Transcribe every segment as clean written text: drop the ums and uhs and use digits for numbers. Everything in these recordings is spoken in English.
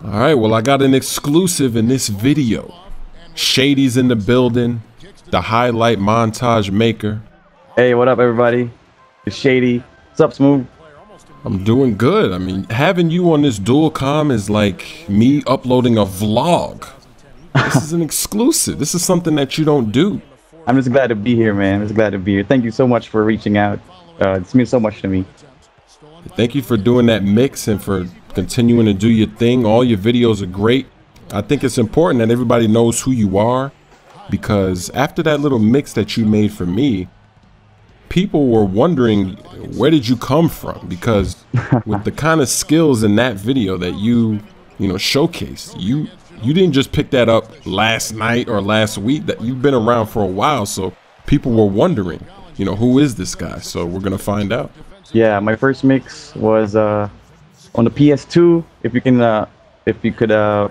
All right, well, I got an exclusive in this video. Shady's in the building, the highlight montage maker. Hey, what up, everybody? It's Shady. What's up, Smoove? I'm doing good. I mean, having you on this dual comm is like me uploading a vlog. This is an exclusive. This is something that you don't do. I'm just glad to be here, man. I'm just glad to be here. Thank you so much for reaching out. This means so much to me. Thank you for doing that mix and for continuing to do your thing. All your videos are great. I think it's important that everybody knows who you are, because after that little mix that you made for me, people were wondering, where did you come from? Because with the kind of skills in that video that you showcased, you didn't just pick that up last night or last week. That you've been around for a while, so people were wondering, who is this guy? So we're gonna find out. Yeah, my first mix was on the PS2. If you could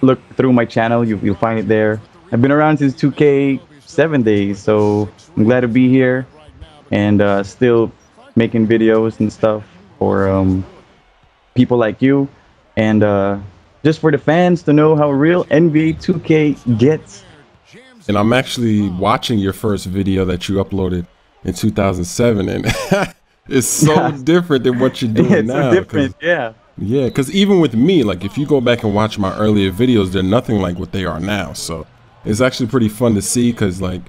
look through my channel, you'll find it there. I've been around since 2K7 days, so I'm glad to be here and still making videos and stuff for people like you, and just for the fans to know how real NBA 2K gets. And I'm actually watching your first video that you uploaded in 2007, and it's so different than what you're doing now. It's so different, yeah. Yeah, because even with me, like if you go back and watch my earlier videos, they're nothing like what they are now. So it's actually pretty fun to see, because like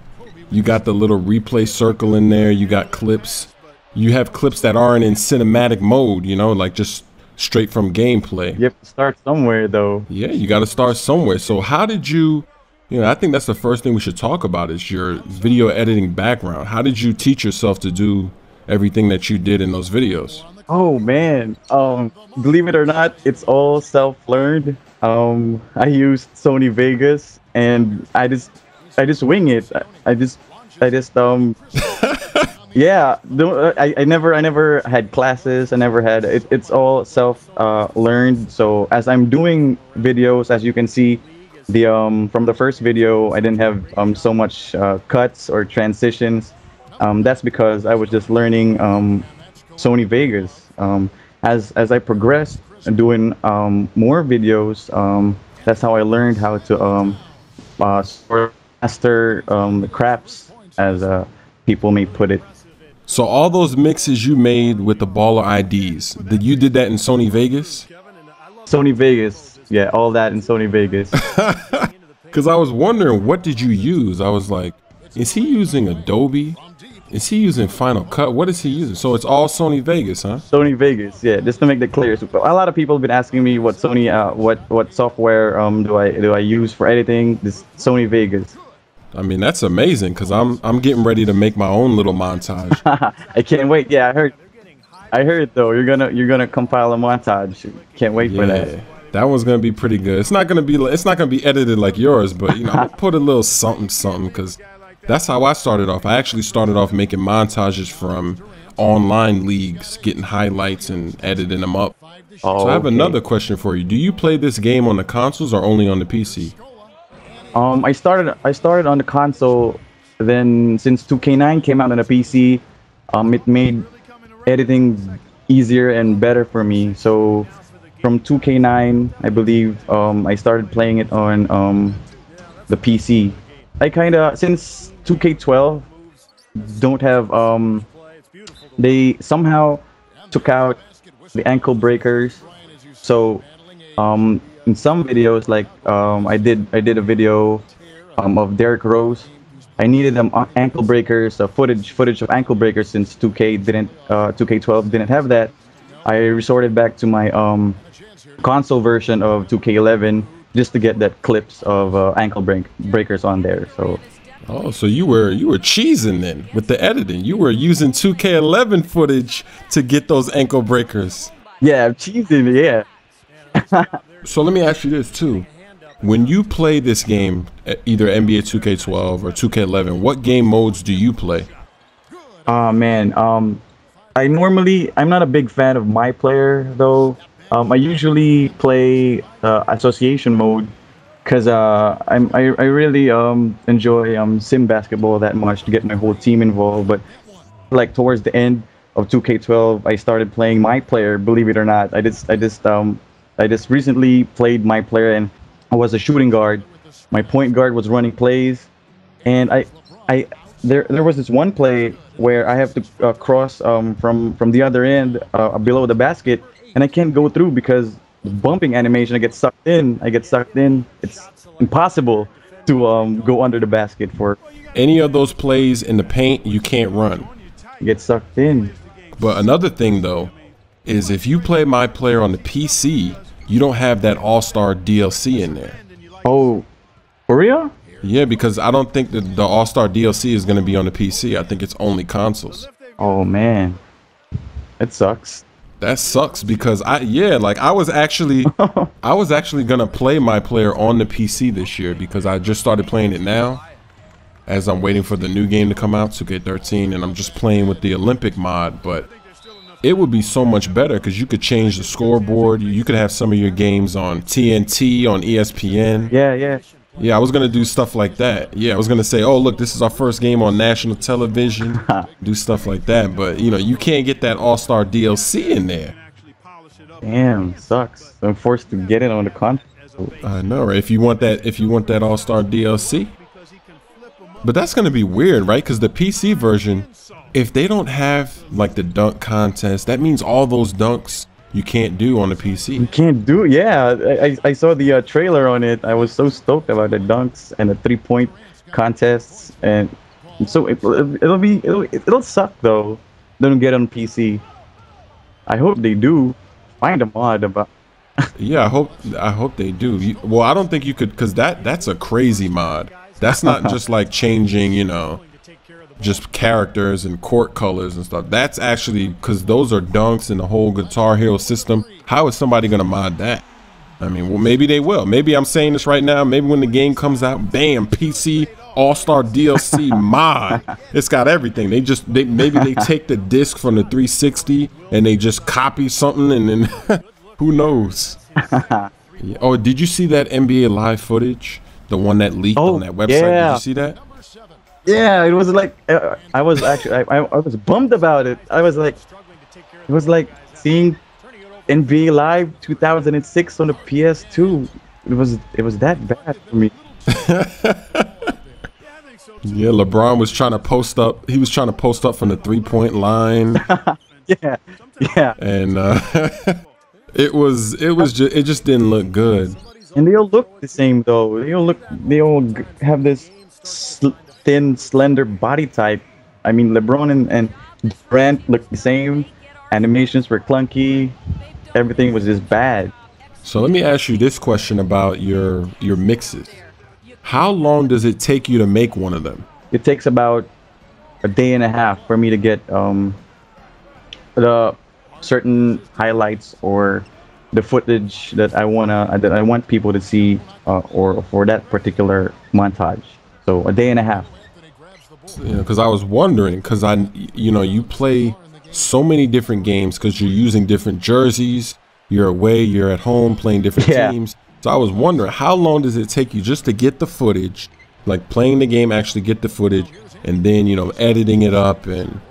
you got the little replay circle in there, you got clips, you have clips that aren't in cinematic mode, like just straight from gameplay. You have to start somewhere though. Yeah, you got to start somewhere. So how did you, I think that's the first thing we should talk about is your video editing background. How did you teach yourself to do everything that you did in those videos? Oh man, believe it or not, it's all self-learned. I used Sony Vegas, and I just wing it. I just yeah. I never had classes. I never had it. It's all learned. So as I'm doing videos, as you can see, from the first video, I didn't have so much cuts or transitions. That's because I was just learning Sony Vegas. As I progressed and doing more videos, that's how I learned how to master the craps, as people may put it. So all those mixes you made with the baller IDs, you did that in Sony Vegas? Sony Vegas, yeah, all that in Sony Vegas. Because I was wondering, what did you use? I was like, is he using Adobe? Is he using Final Cut? What is he using? So it's all Sony Vegas, huh? Sony Vegas, yeah. Just to make that clear, so a lot of people have been asking me what Sony, what software do I use for editing. This Sony Vegas. I mean, that's amazing, because I'm getting ready to make my own little montage. I can't wait. Yeah, I heard though. You're gonna compile a montage. Can't wait for that. That one's gonna be pretty good. It's not gonna be edited like yours, but I'll put a little something, because that's how I started off. I actually started off making montages from online leagues, getting highlights and editing them up. So I have another question for you. Do you play this game on the consoles or only on the PC? I started on the console. Then since 2K9 came out on the PC, it made editing easier and better for me. So from 2K9, I believe, I started playing it on the PC. I since 2K12 don't have they somehow took out the ankle breakers. So in some videos, like I did a video of Derrick Rose. I needed ankle breakers, footage of ankle breakers, since 2K12 didn't have that. I resorted back to my console version of 2K11 just to get that clips of ankle breakers on there. So so you were cheesing then with the editing. You were using 2K11 footage to get those ankle breakers. Yeah, cheesing, yeah. So let me ask you this too. When you play this game, either NBA 2K12 or 2K11, what game modes do you play? Man, I'm not a big fan of my player though. I usually play association mode, because I really enjoy sim basketball that much to get my whole team involved. But like towards the end of 2K12, I started playing my player. Believe it or not, I just just recently played my player, and I was a shooting guard. My point guard was running plays, and there was this one play where I have to cross from the other end below the basket, and I can't go through because the bumping animation. I get sucked in. I get sucked in. It's impossible to go under the basket for. Any of those plays in the paint, you can't run. Get sucked in. But another thing though, is if you play my player on the PC, you don't have that All-Star DLC in there. Oh, for real? Yeah, because I don't think that the All-Star DLC is going to be on the PC. I think it's only consoles. Oh man, it sucks. That sucks because I was actually gonna play my player on the PC this year because I just started playing it now as I'm waiting for the new game to come out, 2K13, and I'm just playing with the Olympic mod. But it would be so much better because you could change the scoreboard. You could have some of your games on TNT, on ESPN. Yeah, I was gonna do stuff like that. Yeah, I was gonna say, oh look, this is our first game on national television. Do stuff like that, but you know, you can't get that All-Star DLC in there. Damn, sucks. I'm forced to get it on the console. I know, right? If you want that All-Star DLC. But that's gonna be weird, right? Because the PC version, if they don't have like the dunk contest, that means all those dunks you can't do on the PC. You can't do, yeah. I saw the trailer on it. I was so stoked about the dunks and the 3-point contests, and so it'll suck though. They don't get on PC. I hope they do find a mod about. Yeah, I hope they do. Well, I don't think you could, because that's a crazy mod. That's not just like changing, you know, just characters and court colors and stuff. That's actually, because those are dunks and the whole Guitar Hero system. How is somebody gonna mod that? I mean, well, maybe they will. Maybe I'm saying this right now. Maybe when the game comes out, bam, PC All-Star DLC mod. It's got everything. Maybe they take the disc from the 360 and they just copy something, and then who knows? Yeah. Oh, did you see that NBA Live footage? The one that leaked on that website. Yeah. Did you see that? Yeah, it was like I was actually I was bummed about it. I was like, it was like seeing NBA Live 2006 on the PS2. It was that bad for me. Yeah, LeBron was trying to post up. He was trying to post up from the 3-point line. yeah. And it just didn't look good. And they all look the same though. They all have this thin, slender body type. I mean, LeBron and Durant look the same. Animations were clunky. Everything was just bad. So let me ask you this question about your mixes. How long does it take you to make one of them? It takes about a day and a half for me to get the certain highlights or the footage that I want people to see, or for that particular montage. So a day and a half. You know, because I was wondering, because you play so many different games because you're using different jerseys. You're away, you're at home playing different teams. So I was wondering, how long does it take you just to get the footage, like playing the game, actually get the footage, and then, you know, editing it up and.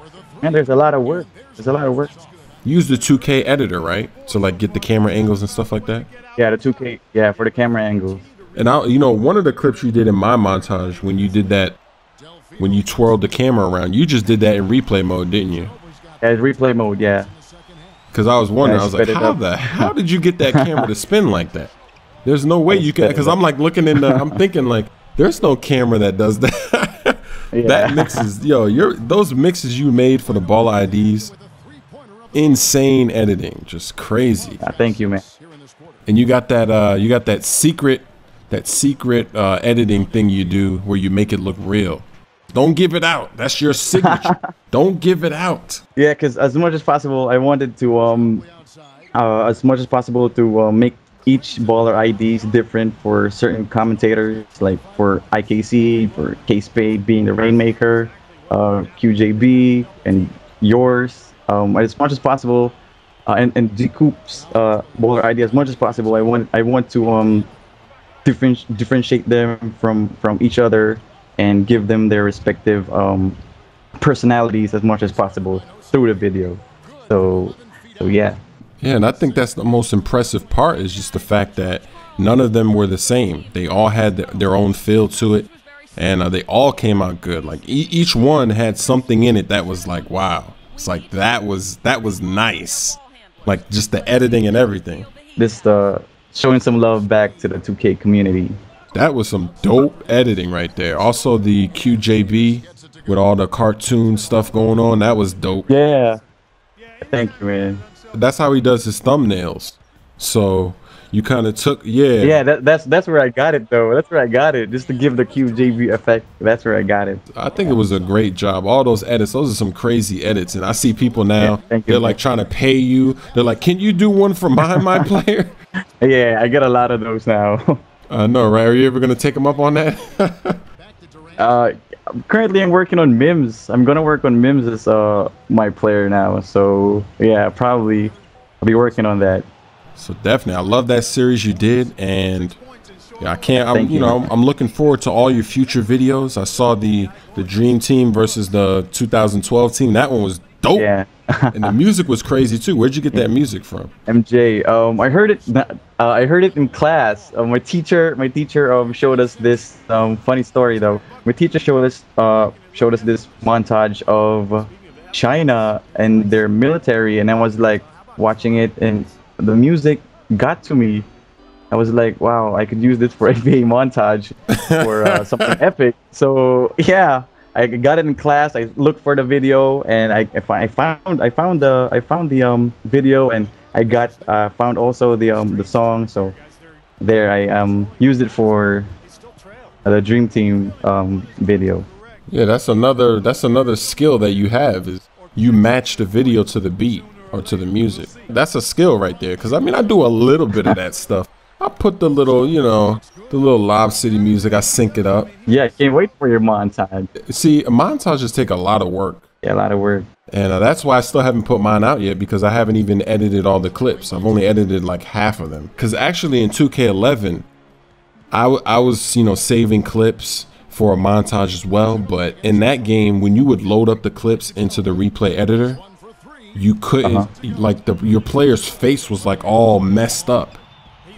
Man, there's a lot of work. There's a lot of work. Use the 2K editor, right? To like get the camera angles and stuff like that. Yeah, the 2K. Yeah, for the camera angles. And one of the clips you did in my montage when you did that, when you twirled the camera around, you just did that in replay mode, didn't you? Yeah, it's replay mode. Yeah. Because I was wondering, I was like, how did you get that camera to spin like that? There's no way you can. Because I'm like looking in the, I'm thinking like, there's no camera that does that. That mixes, those mixes you made for the ball IDs. Insane editing, just crazy. Thank you, man. And you got that secret editing thing you do where you make it look real. Don't give it out. That's your signature. Don't give it out. Yeah, because as much as possible, I wanted to make each baller IDs different for certain commentators, like for IKC, for K-Spade being the Rainmaker, QJB, and yours. As much as possible, and G-Coop's bowler ID as much as possible. I want to differentiate them from each other and give them their respective personalities as much as possible through the video. So yeah. Yeah, and I think that's the most impressive part is just the fact that none of them were the same. They all had their own feel to it, and they all came out good. Like each one had something in it that was like, wow. It's like that was nice. Like just the editing and everything. This showing some love back to the 2K community. That was some dope editing right there. Also the QJB with all the cartoon stuff going on, that was dope. Yeah. Thank you, man. That's how he does his thumbnails. So you kind of took, yeah, that's where I got it though. That's where I got it, just to give the QJB effect. That's where I got it. I think it was a great job. All those edits, those are some crazy edits. And I see people now, they're like trying to pay you. They're like, can you do one for my player? Yeah, I get a lot of those now. I know, right? Are you ever gonna take them up on that? Currently I'm working on Mims. I'm gonna work on Mims as my player now. So yeah, probably I'll be working on that. So definitely, I love that series you did, and yeah, I'm looking forward to all your future videos. I saw the Dream Team versus the 2012 team. That one was dope. Yeah. And the music was crazy too. Where'd you get that music from? MJ. I heard it in class. My teacher showed us this funny story though. My teacher showed us this montage of China and their military, and I was like watching it, and the music got to me. I was like, wow, I could use this for a FIBA montage for something epic. So yeah, I got it in class. I looked for the video, and I found the video, and I found also the song. So there, I used it for the Dream Team video. Yeah, that's another skill that you have, is you match the video to the beat or to the music. That's a skill right there, because I mean, I do a little bit of that stuff. I put the little, the little Lob City music, I sync it up. Yeah, I can't wait for your montage. See, montages take a lot of work. Yeah, a lot of work. And that's why I still haven't put mine out yet, because I haven't even edited all the clips. I've only edited like half of them. Because actually in 2K11, I was, saving clips for a montage as well. But in that game, when you would load up the clips into the replay editor, you couldn't, your player's face was like all messed up.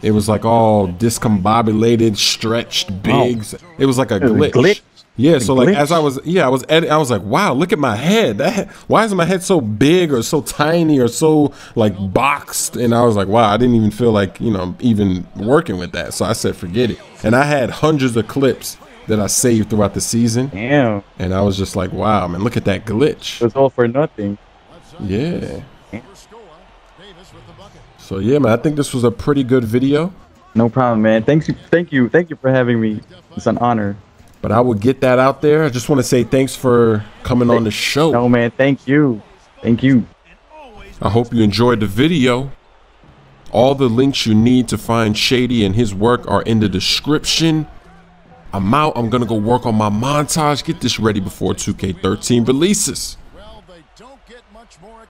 It was like all discombobulated, stretched, big. Oh. It was like a glitch. Yeah, so like as I was editing, I was like, wow, look at my head. Why is my head so big or so tiny or so like boxed? And I was like, wow, I didn't even feel like, even working with that. So I said, forget it. And I had hundreds of clips that I saved throughout the season. Damn. And I was just like, wow, man, look at that glitch. It was all for nothing. Yeah. So yeah, man, I think this was a pretty good video. No problem, man. Thank you for having me. It's an honor. But I will get that out there. I just want to say thanks for coming on the show. No, man, thank you. Thank you. I hope you enjoyed the video. All the links you need to find Shady and his work are in the description. I'm out. I'm gonna go work on my montage. Get this ready before 2K13 releases.